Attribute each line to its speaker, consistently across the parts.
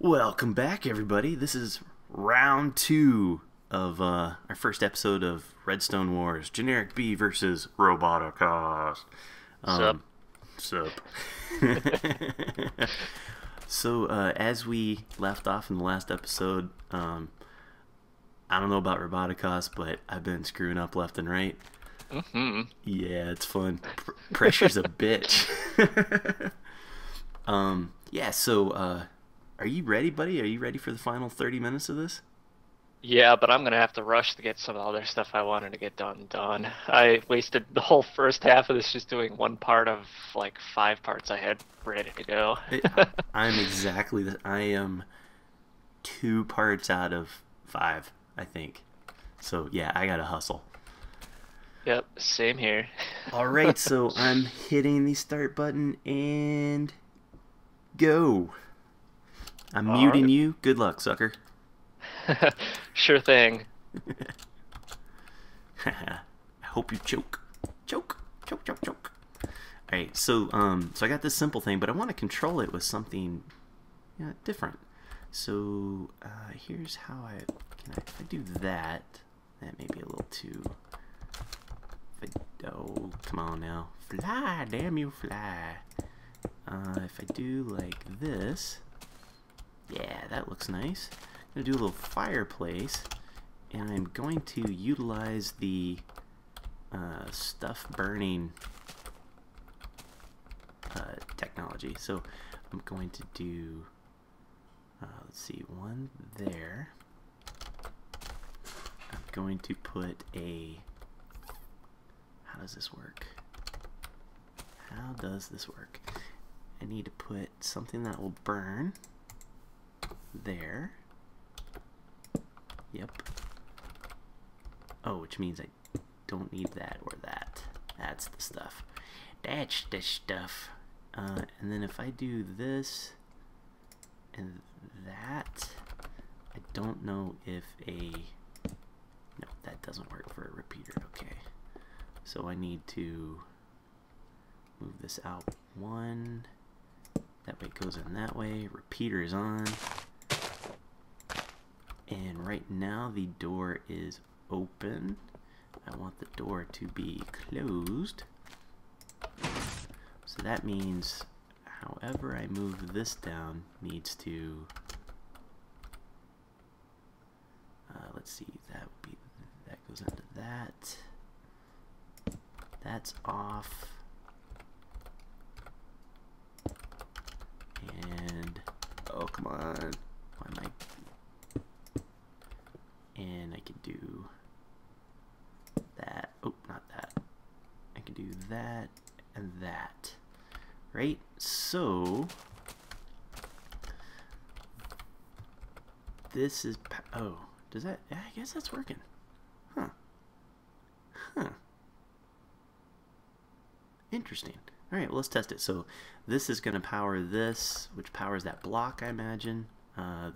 Speaker 1: Welcome back, everybody. This is round two of our first episode of Redstone Wars. Generikb versus Roboticaust.
Speaker 2: Sup?
Speaker 1: Sup. So, as we left off in the last episode, I don't know about Roboticaust, but I've been screwing up left and right.
Speaker 2: Mm-hmm.
Speaker 1: Yeah, it's fun. Pressure's a bitch. Yeah, so, are you ready, buddy? Are you ready for the final 30 minutes of this?
Speaker 2: Yeah, but I'm gonna have to rush to get some of the other stuff I wanted to get done. I wasted the whole first half of this just doing one part of like 5 parts I had ready to go.
Speaker 1: I'm exactly the. I am 2 parts out of 5, I think. So, yeah, I gotta hustle.
Speaker 2: Yep, same here.
Speaker 1: Alright, so I'm hitting the start button and go. I'm muting
Speaker 2: Alright.
Speaker 1: you. Good luck, sucker.
Speaker 2: Sure thing.
Speaker 1: I hope you choke. Choke. Choke, choke, choke. Alright, so I got this simple thing, but I want to control it with something different. So here's how if I do that, that may be a little too. Oh, come on now. Fly, damn you, fly. If I do like this, yeah, that looks nice. I'm going to do a little fireplace, and I'm going to utilize the stuff burning technology. So I'm going to do, let's see, one there. I'm going to put a, how does this work? How does this work? I need to put something that will burn there. Yep. Oh, which means I don't need that or that. That's the stuff. That's the stuff. And then if I do this and that, I don't know if a... No, that doesn't work for a repeater. Okay. So I need to move this out one. That way it goes in that way. Repeater is on. And right now the door is open. I want the door to be closed. So that means however I move this down needs to, let's see, that would be, that goes into that. That's off. And, oh, come on. Why am I? And I can do that. Oh, not that. I can do that and that. Right? So, this is, oh, does that, I guess that's working. Huh. Huh. Interesting. Alright, well, let's test it. So this is going to power this, which powers that block, I imagine.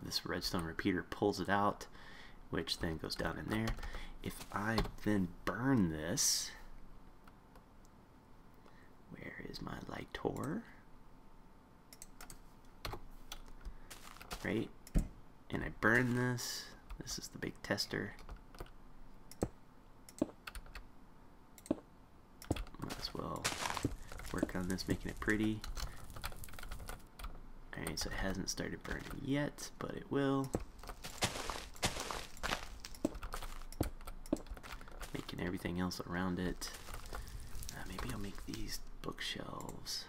Speaker 1: This redstone repeater pulls it out, which then goes down in there. If I then burn this, where is my lighter? Right? And I burn this. This is the big tester. Might as well work on this, making it pretty. Alright, so it hasn't started burning yet, but it will. Making everything else around it. Maybe I'll make these bookshelves.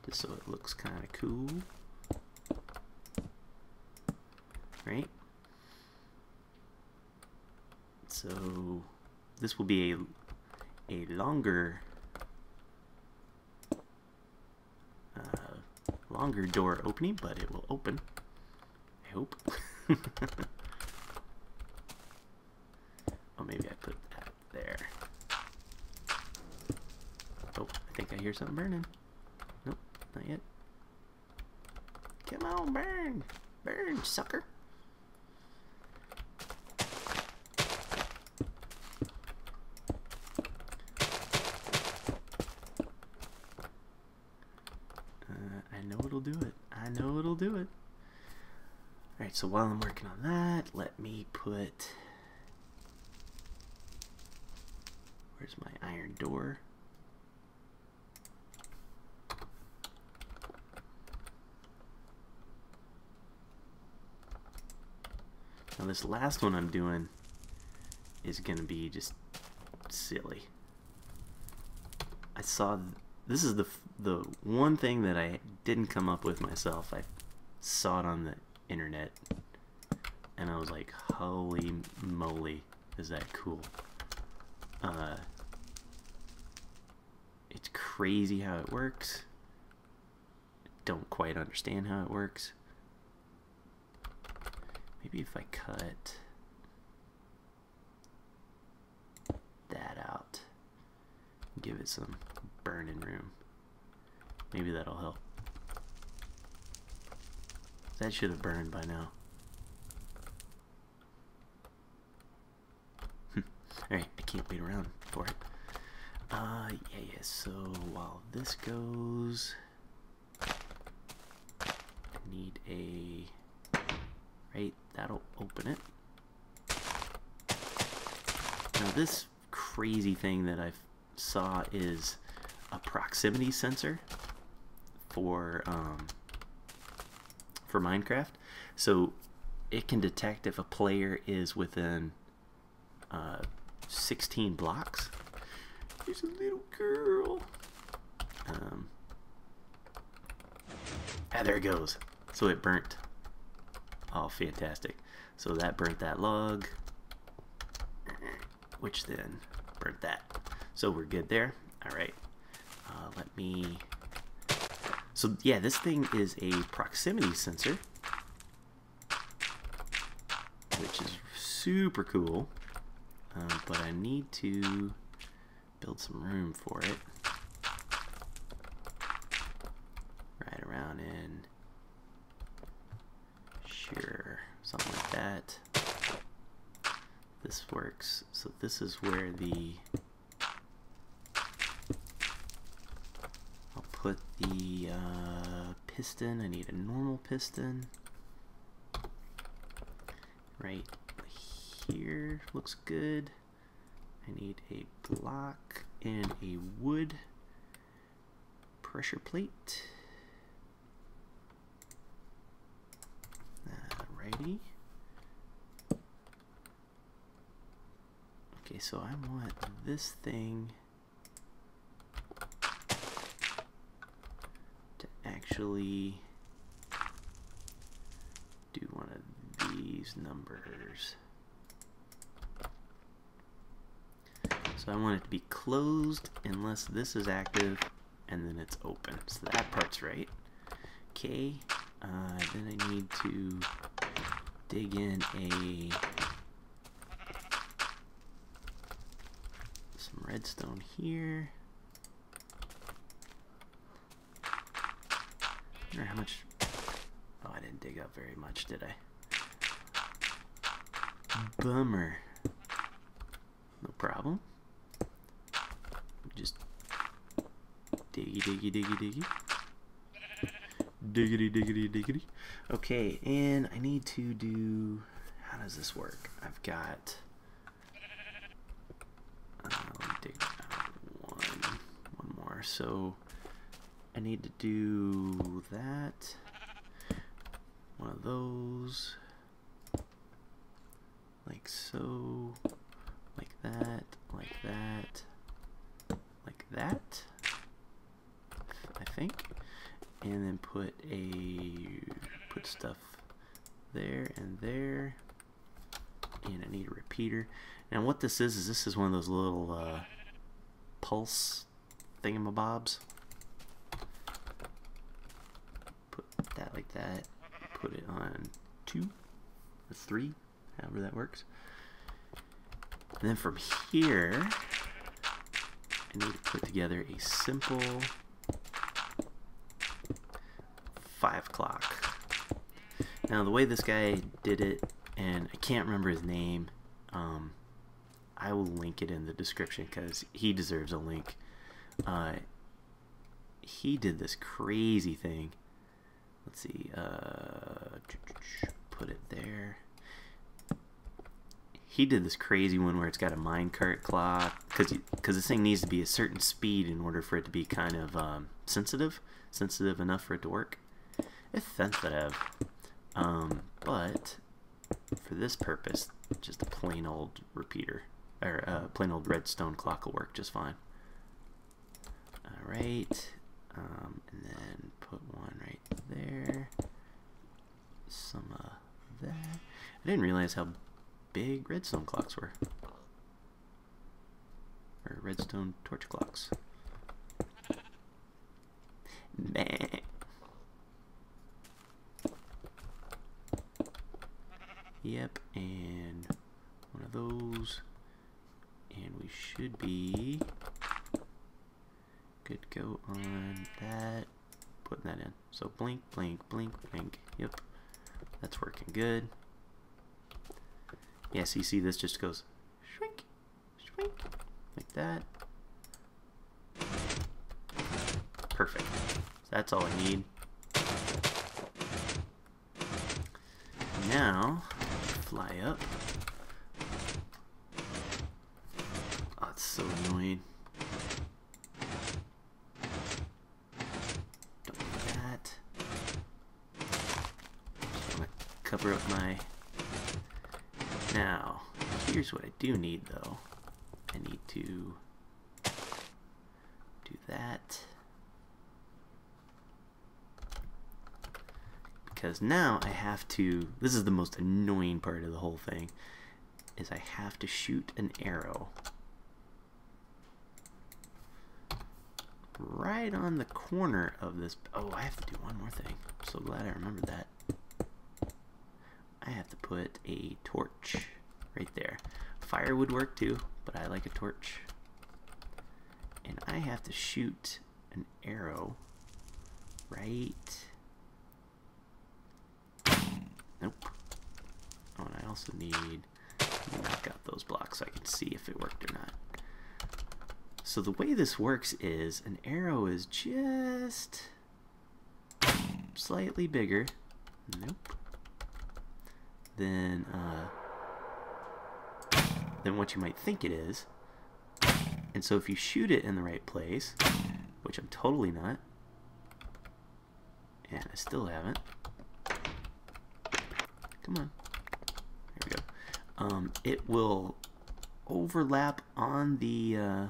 Speaker 1: Just so it looks kind of cool. Right? So this will be a longer longer door opening, but it will open. I hope. Oh, maybe I put that there. Oh, I think I hear something burning. Nope, not yet. Come on, burn! Burn, sucker! Alright, so while I'm working on that, let me put... Where's my iron door? Now this last one I'm doing is gonna be just silly. I saw this is the one thing that I didn't come up with myself. I saw it on the internet and I was like, holy moly, is that cool. It's crazy how it works. Don't quite understand how it works. Maybe if I cut that out, give it some burning room, maybe that'll help. That should have burned by now. Alright, I can't wait around for it. Yeah, so while this goes, I need a... Right, that'll open it. Now this crazy thing that I saw is a proximity sensor for Minecraft. So it can detect if a player is within 16 blocks. There's a little girl. There it goes. So it burnt. Oh, fantastic. So that burnt that log, which then burnt that. So we're good there. Alright. Let me... So yeah, this thing is a proximity sensor, which is super cool. But I need to build some room for it. Right around in... Sure, something like that. This works. So this is where the... I'll put the piston. I need a normal piston. Right here looks good. I need a block and a wood pressure plate. Alrighty. Okay, so I want this thing to actually do one of these numbers. So I want it to be closed unless this is active and then it's open. So that part's right. Okay, then I need to dig in some redstone here. I wonder how much... Oh, I didn't dig up very much, did I? Bummer. No problem. Just diggy, diggy, diggy, diggy. Diggity, diggity, diggity. Okay, and I need to do... How does this work? I've got... let me dig out one more. So I need to do that. One of those. Like so. Like that. Like that. Like that. I think. And then put stuff there and there. And I need a repeater. Now what this is this is one of those little pulse thingamabobs. Put that like that. Put it on 2 or 3, however that works. And then from here, I need to put together a simple 5 o'clock. Now the way this guy did it, and I can't remember his name, I will link it in the description because he deserves a link. He did this crazy thing. Let's see, put it there. He did this crazy one where it's got a minecart clock, because this thing needs to be a certain speed in order for it to be kind of sensitive enough for it to work. It's sensitive, but for this purpose, just a plain old repeater, or plain old redstone clock will work just fine. Alright, and then put one right there, some of that. I didn't realize how big redstone clocks were, or redstone torch clocks. Man. Yep, and one of those, and we should be good to go on that. Putting that in. So blink, blink, blink, blink. Yep, that's working good. Yeah, so you see this just goes shrink, shrink, like that. Perfect. So that's all I need. Now, fly up. Oh, it's so annoying. Don't do that. Just want to cover up my... Now, here's what I do need though. I need to do that. Because now I have to, this is the most annoying part of the whole thing, is I have to shoot an arrow right on the corner of this. Oh, I have to do one more thing. I'm so glad I remembered that. I have to put a torch right there. Fire would work too, but I like a torch. And I have to shoot an arrow right... Nope. Oh, and I also need to knock out those blocks so I can see if it worked or not. So the way this works is an arrow is just slightly bigger. Nope. Than what you might think it is. And so if you shoot it in the right place, which I'm totally not, and I still haven't. Come on. There we go. It will overlap on the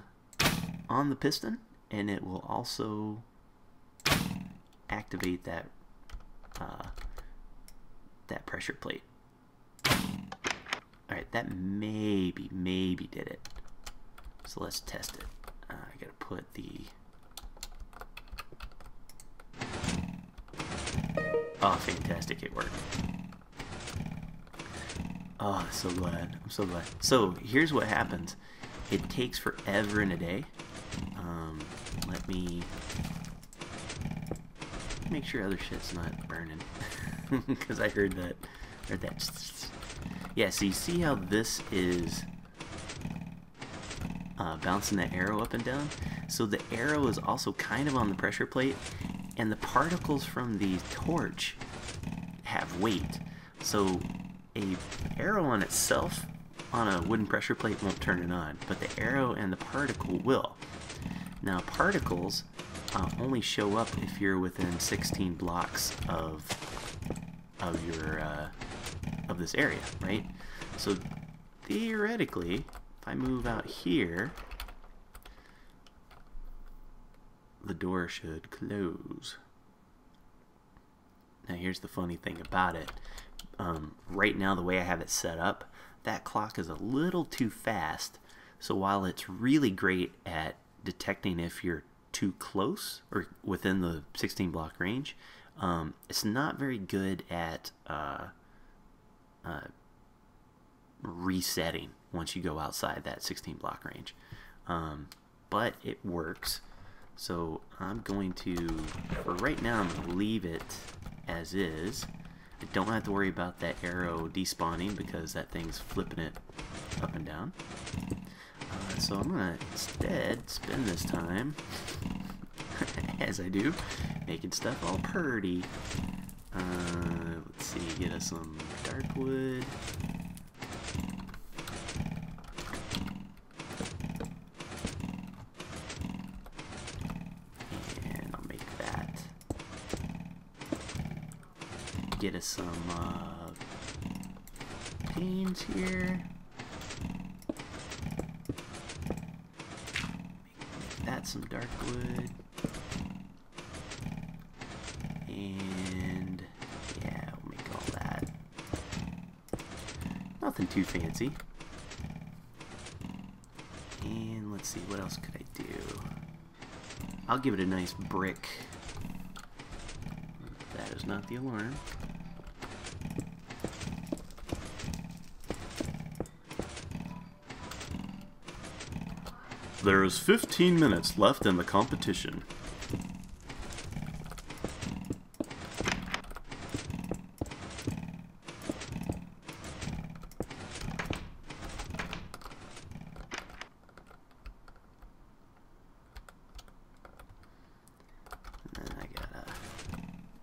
Speaker 1: piston, and it will also activate that that pressure plate. All right, that maybe did it. So let's test it. I gotta put the... Oh, fantastic! It worked. Oh, I'm so glad. I'm so glad. So here's what happens. It takes forever and a day. Let me make sure other shit's not burning, because I heard that. Yeah. So you see how this is bouncing that arrow up and down. So the arrow is also kind of on the pressure plate, and the particles from the torch have weight. So a arrow on itself on a wooden pressure plate won't turn it on, but the arrow and the particle will. Now particles only show up if you're within 16 blocks of this area, right? So theoretically, if I move out here, the door should close. Now here's the funny thing about it. Right now, the way I have it set up, that clock is a little too fast. So while it's really great at detecting if you're too close or within the 16 block range, it's not very good at resetting once you go outside that 16 block range. But it works. So I'm going to, for right now, I'm going to leave it as is. I don't have to worry about that arrow despawning because that thing's flipping it up and down. So I'm going to instead spend this time, as I do, making stuff all purty. Let's see, get us some dark wood. And I'll make that. Get us some panes here. Make that some dark wood. And yeah, we'll make all that. Nothing too fancy. And let's see, what else could I do? I'll give it a nice brick. That is not the alarm. There's 15 minutes left in the competition.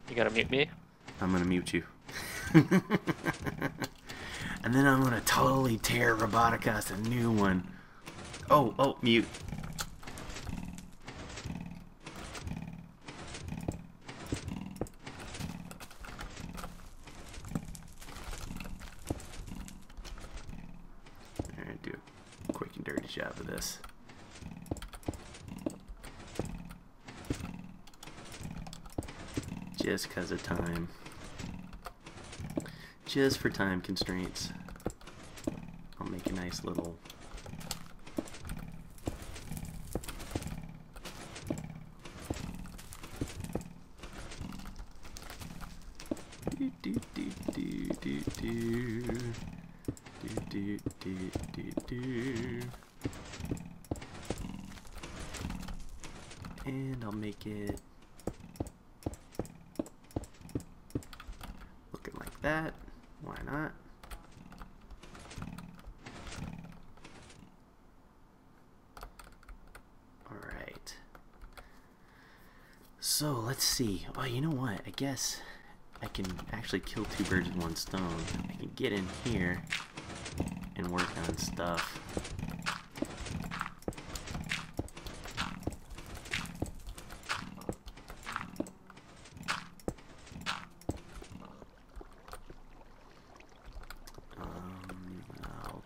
Speaker 2: You gotta mute me?
Speaker 1: I'm gonna mute you. And then I'm gonna totally tear Roboticaust a new one. Oh, mute. I'm gonna do a quick and dirty job of this. Just because of time. Just for time constraints. I'll make a nice little... And I'll make it looking like that. Why not? Alright. So let's see. Oh, you know what? I guess I can actually kill two birds with one stone. I can get in here and work on stuff. I'll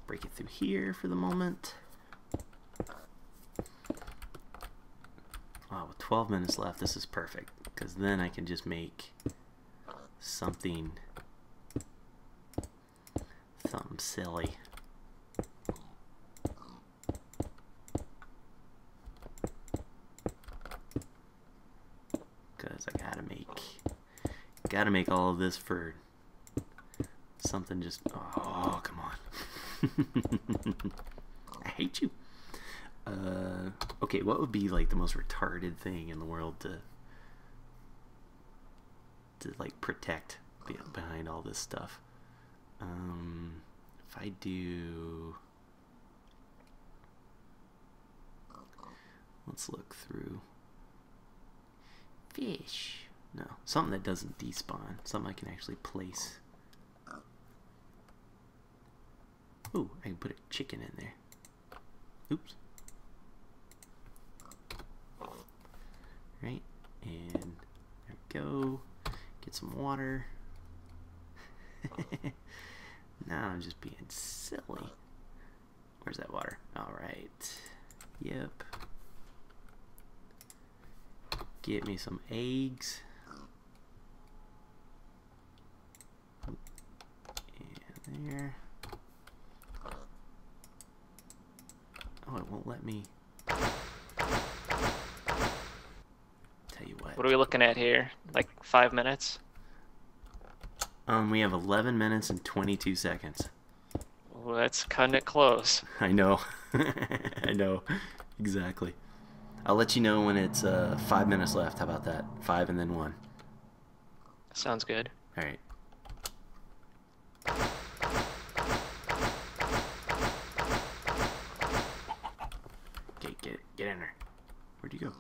Speaker 1: break it through here for the moment. Wow, with 12 minutes left, this is perfect, because then I can just make something silly. Because I gotta make all of this for something just, oh, come on. I hate you. Okay, what would be like the most retarded thing in the world to like protect behind all this stuff? If I do, let's look through fish. No, something that doesn't despawn. Something I can actually place. Ooh, I can put a chicken in there. Oops. Right, and there we go. Get some water. Now I'm just being silly. Where's that water? Alright. Yep. Get me some eggs. And there. Oh, it won't let me. Tell you what.
Speaker 2: What are we looking at here? Like 5 minutes?
Speaker 1: We have 11 minutes and 22 seconds.
Speaker 2: Well, that's cutting it close.
Speaker 1: I know. I know. Exactly. I'll let you know when it's 5 minutes left. How about that? 5 and then 1.
Speaker 2: Sounds good.
Speaker 1: Alright. Okay, get in there. Where'd you go?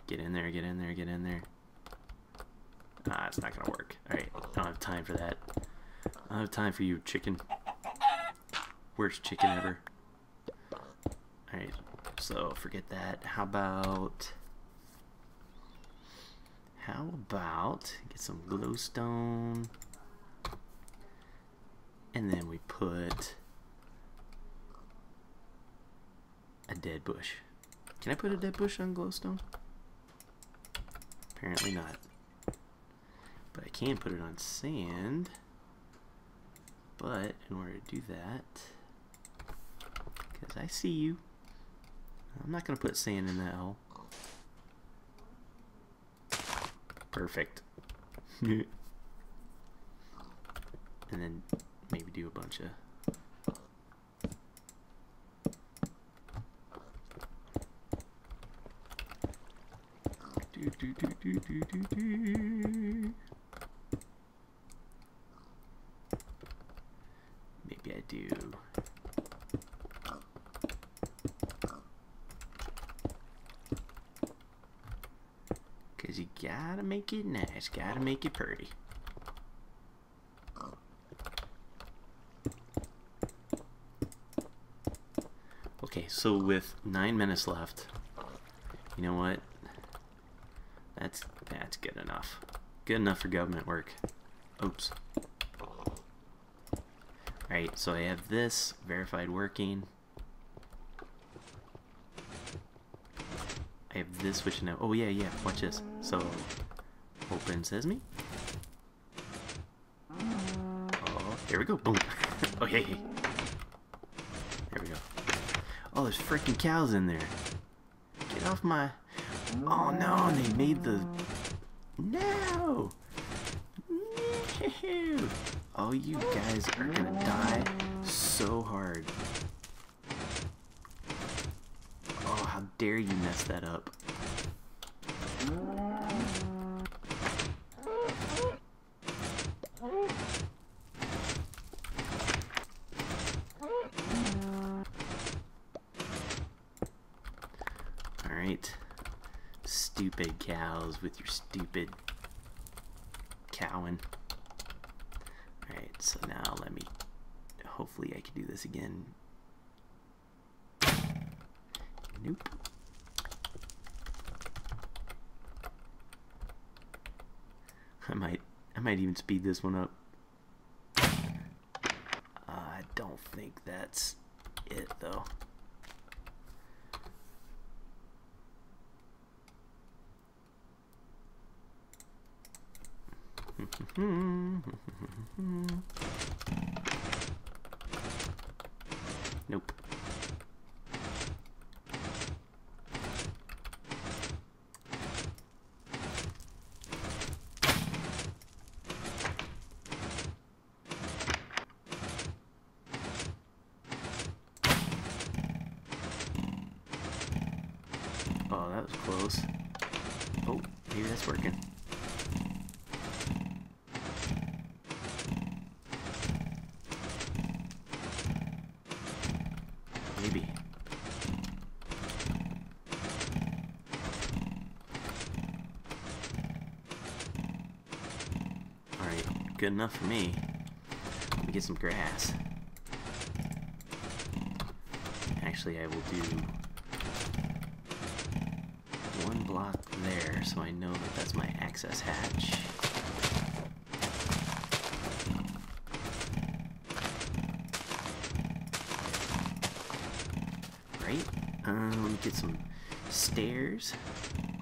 Speaker 1: Get in there, get in there, get in there. Ah, it's not gonna work. Alright, I don't have time for that. I don't have time for you, chicken. Worst chicken ever. Alright, so forget that. How about get some glowstone, and then we put a dead bush. Can I put a dead bush on glowstone? Apparently not. But I can put it on sand. But in order to do that, because I see you, I'm not going to put sand in that hole. Perfect. And then maybe do a bunch of maybe I do because you gotta make it nice, gotta make it pretty. Okay, so with 9 minutes left, you know what? That's good enough. Good enough for government work. Oops. Alright, so I have this verified working. I have this which now. Oh yeah, watch this. So open sesame. Oh, there we go. Boom. Oh hey. There we go. Oh, there's freaking cows in there. Get off my. Oh no, they made the. No! No! Oh, you guys are gonna die so hard. Oh, how dare you mess that up. Alright. Stupid cows with your stupid cowing. Alright, so now let me, hopefully I can do this again. Nope. I might even speed this one up. I don't think that's it though. Nope. Oh, that was close. Oh, maybe that's working. Maybe. Alright, good enough for me. Let me get some grass. Actually, I will do one block there so I know that that's my access hatch. Right? Let me get some stairs.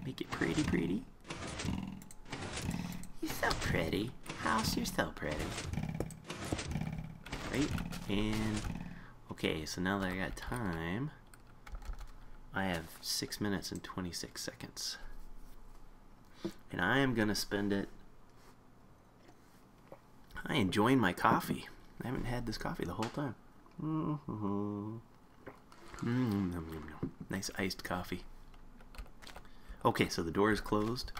Speaker 1: Make it pretty, pretty. You're so pretty. House, you're so pretty. Right? And okay, so now that I got time, I have 6 minutes and 26 seconds. And I am gonna spend it. I enjoying my coffee. I haven't had this coffee the whole time. Nice iced coffee. Okay, so the door is closed.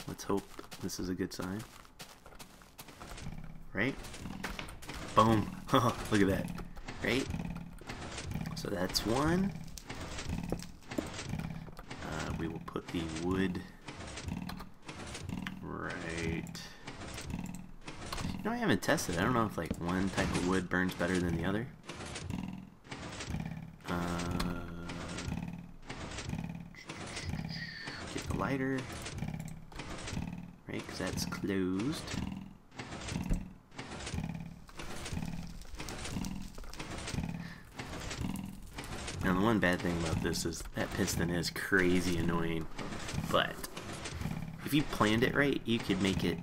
Speaker 1: Let's hope this is a good sign. Right? Boom. Look at that. Right? So that's one. We will put the wood right Alright. You know, I haven't tested. I don't know if like one type of wood burns better than the other. Get the lighter. Right, because that's closed. Now the one bad thing about this is that piston is crazy annoying, but if you planned it right, you could make it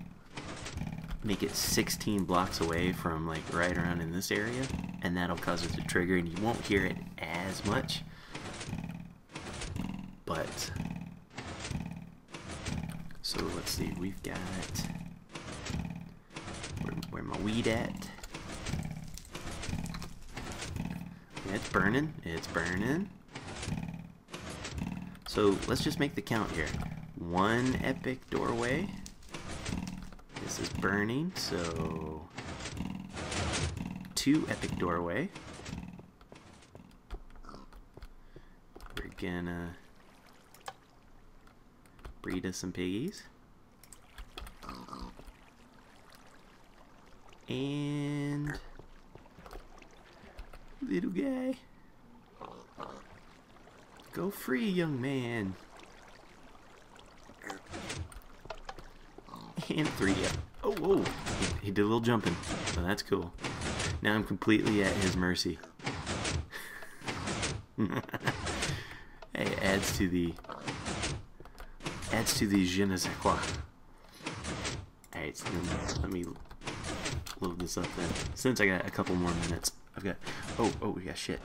Speaker 1: 16 blocks away from like right around in this area, and that'll cause it to trigger and you won't hear it as much. But so let's see, we've got where my weed at? Yeah, it's burning. It's burning. So let's just make the count here. 1 epic doorway. This is burning, so 2 epic doorway. We're gonna breed us some piggies. And little guy, go free, young man. And 3 up. Oh, whoa. He did a little jumping, so that's cool. Now I'm completely at his mercy. It adds to the je ne sais quoi. Alright, so let me load this up then. Since I got a couple more minutes. I've got, oh, we got shit.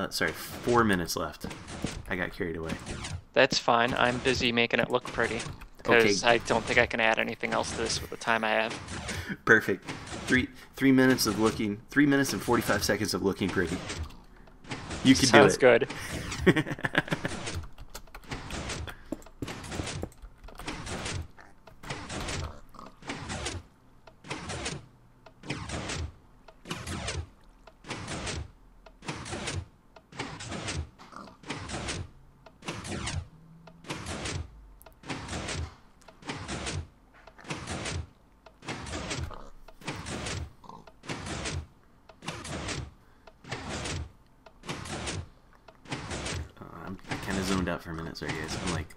Speaker 1: Sorry, 4 minutes left. I got carried away.
Speaker 2: That's fine. I'm busy making it look pretty. Because I don't think I can add anything else to this with the time I have.
Speaker 1: Perfect. 3 minutes of looking, 3 minutes and 45 seconds of looking pretty. You can do it.
Speaker 2: Sounds good.
Speaker 1: I kind of zoned out for a minute, sorry guys. I'm like,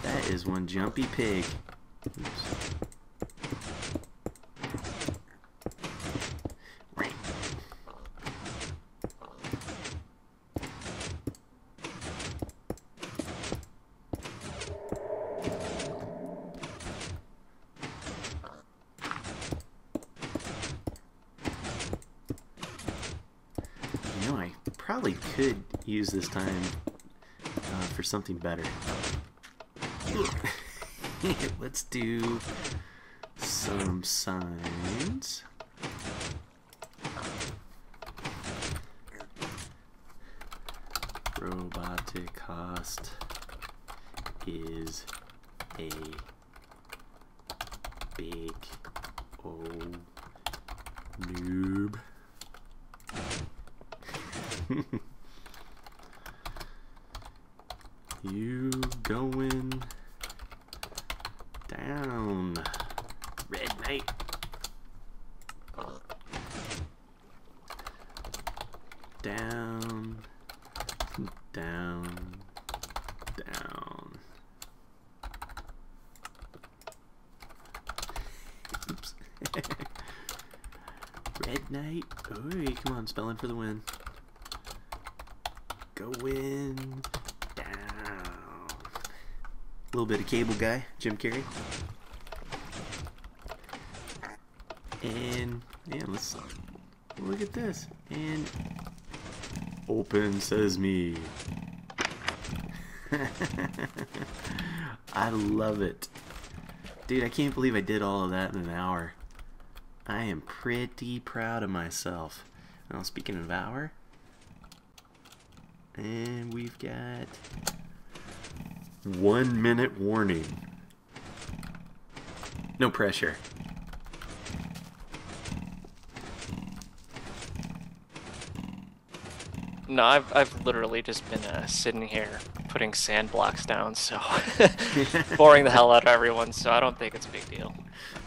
Speaker 1: That is one jumpy pig. Oops. You know, I probably could use this time for something better. Let's do some signs. Roboticaust is a big old noob. You going down, Red Knight. Down, down, down. Oops. Red Knight. Oh, come on, spelling for the win. Going down. A little bit of cable guy, Jim Carrey. And yeah, let's look at this. And open sesame. I love it. Dude, I can't believe I did all of that in an hour. I am pretty proud of myself. Now, speaking of hour, and we've got 1 minute warning. No pressure.
Speaker 2: No, I've literally just been sitting here putting sand blocks down, so boring the hell out of everyone. So I don't think it's a big deal.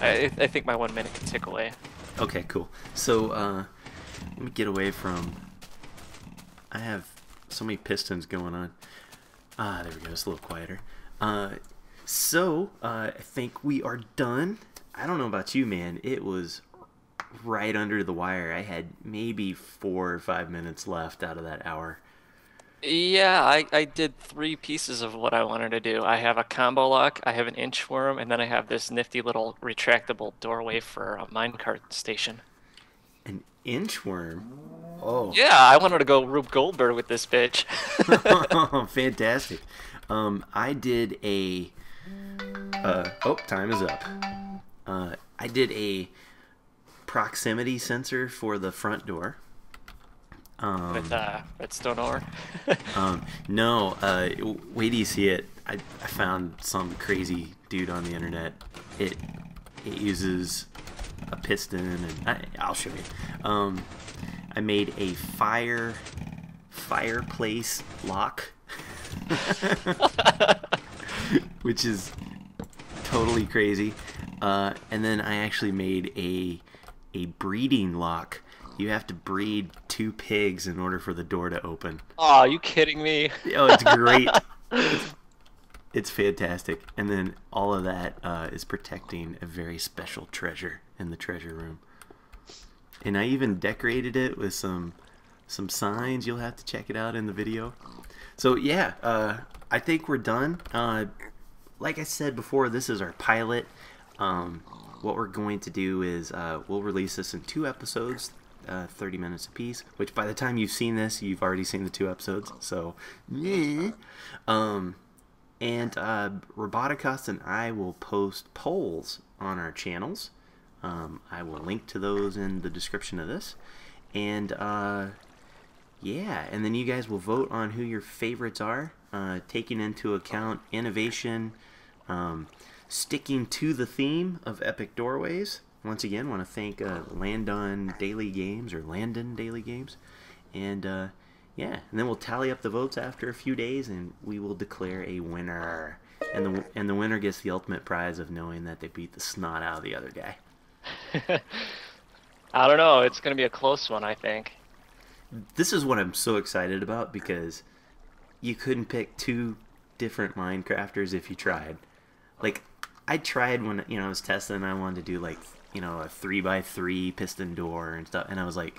Speaker 2: I think my 1 minute can tick away.
Speaker 1: Okay, cool. So let me get away from. I have so many pistons going on. Ah, there we go. It's a little quieter. I think we are done. I don't know about you, man. It was right under the wire. I had maybe 4 or 5 minutes left out of that hour.
Speaker 2: Yeah, I did 3 pieces of what I wanted to do. I have a combo lock, I have an inch worm, and then I have this nifty little retractable doorway for a minecart station.
Speaker 1: An inchworm? Oh.
Speaker 2: Yeah, I wanted to go Rube Goldberg with this bitch.
Speaker 1: Fantastic. I did a. Oh, time is up. I did a proximity sensor for the front door.
Speaker 2: With redstone ore.
Speaker 1: No, wait till you see it. I found some crazy dude on the internet. It uses a piston, and I'll show you. I made a fireplace lock, which is totally crazy. And then I actually made a breeding lock. You have to breed 2 pigs in order for the door to open.
Speaker 2: Oh, are you kidding me?
Speaker 1: Oh, it's great. It's fantastic. And then all of that is protecting a very special treasure in the treasure room. And I even decorated it with some signs. You'll have to check it out in the video. So yeah, I think we're done. Like I said before, this is our pilot. What we're going to do is we'll release this in 2 episodes. 30 minutes apiece, which by the time you've seen this, you've already seen the 2 episodes, so yeah. Roboticaust and I will post polls on our channels. I will link to those in the description of this, and yeah, and then you guys will vote on who your favorites are, taking into account innovation, sticking to the theme of epic doorways. Once again, want to thank Landon Daily Games, or Landon Daily Games, and yeah, and then we'll tally up the votes after a few days, and we will declare a winner. And the winner gets the ultimate prize of knowing that they beat the snot out of the other guy.
Speaker 2: I don't know. It's gonna be a close one, I think.
Speaker 1: This is what I'm so excited about, because you couldn't pick 2 different Minecrafters if you tried. Like, I tried when I was testing. I wanted to do like a 3x3 piston door and stuff, and I was like,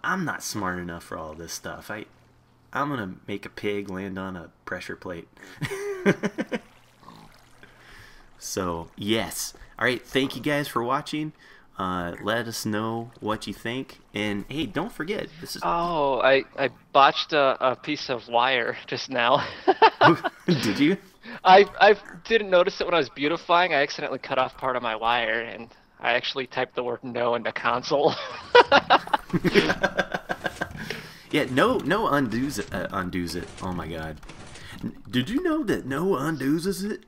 Speaker 1: I'm not smart enough for all this stuff. I'm gonna make a pig land on a pressure plate. So yes, all right. Thank you guys for watching. Let us know what you think, and hey, don't forget this is.
Speaker 2: Oh, I botched a piece of wire just now.
Speaker 1: Did you?
Speaker 2: I didn't notice it when I was beautifying. I accidentally cut off part of my wire, and I actually typed the word no in the console.
Speaker 1: Yeah, no undoes it. Oh my god. Did you know that no undoes it?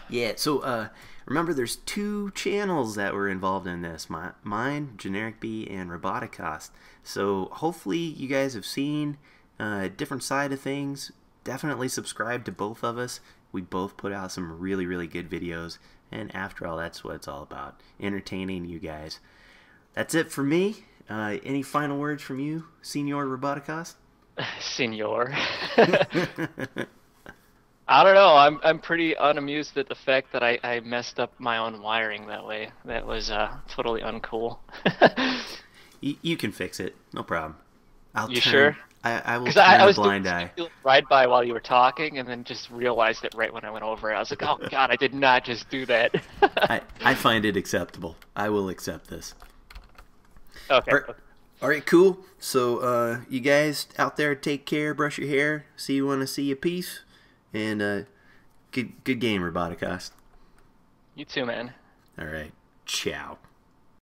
Speaker 1: Yeah, so remember there's 2 channels that were involved in this. Mine, Generikb, and Roboticaust. So hopefully you guys have seen a different side of things. Definitely subscribe to both of us. We both put out some really, really good videos. And after all, that's what it's all about. Entertaining you guys. That's it for me. Any final words from you, Senor Roboticaust?
Speaker 2: Senor. I don't know. I'm pretty unamused at the fact that I messed up my own wiring that way. That was totally uncool.
Speaker 1: You can fix it. No problem.
Speaker 2: You sure?
Speaker 1: I will turn a blind eye.
Speaker 2: Right by while you were talking, and then just realized it right when I went over it. I was like, oh god, I did not just do that.
Speaker 1: I find it acceptable. I will accept this.
Speaker 2: Okay.
Speaker 1: All right, cool. So you guys out there, take care, brush your hair. See you when I see you. Peace. And good game, Roboticaust.
Speaker 2: You too, man.
Speaker 1: All right. Ciao.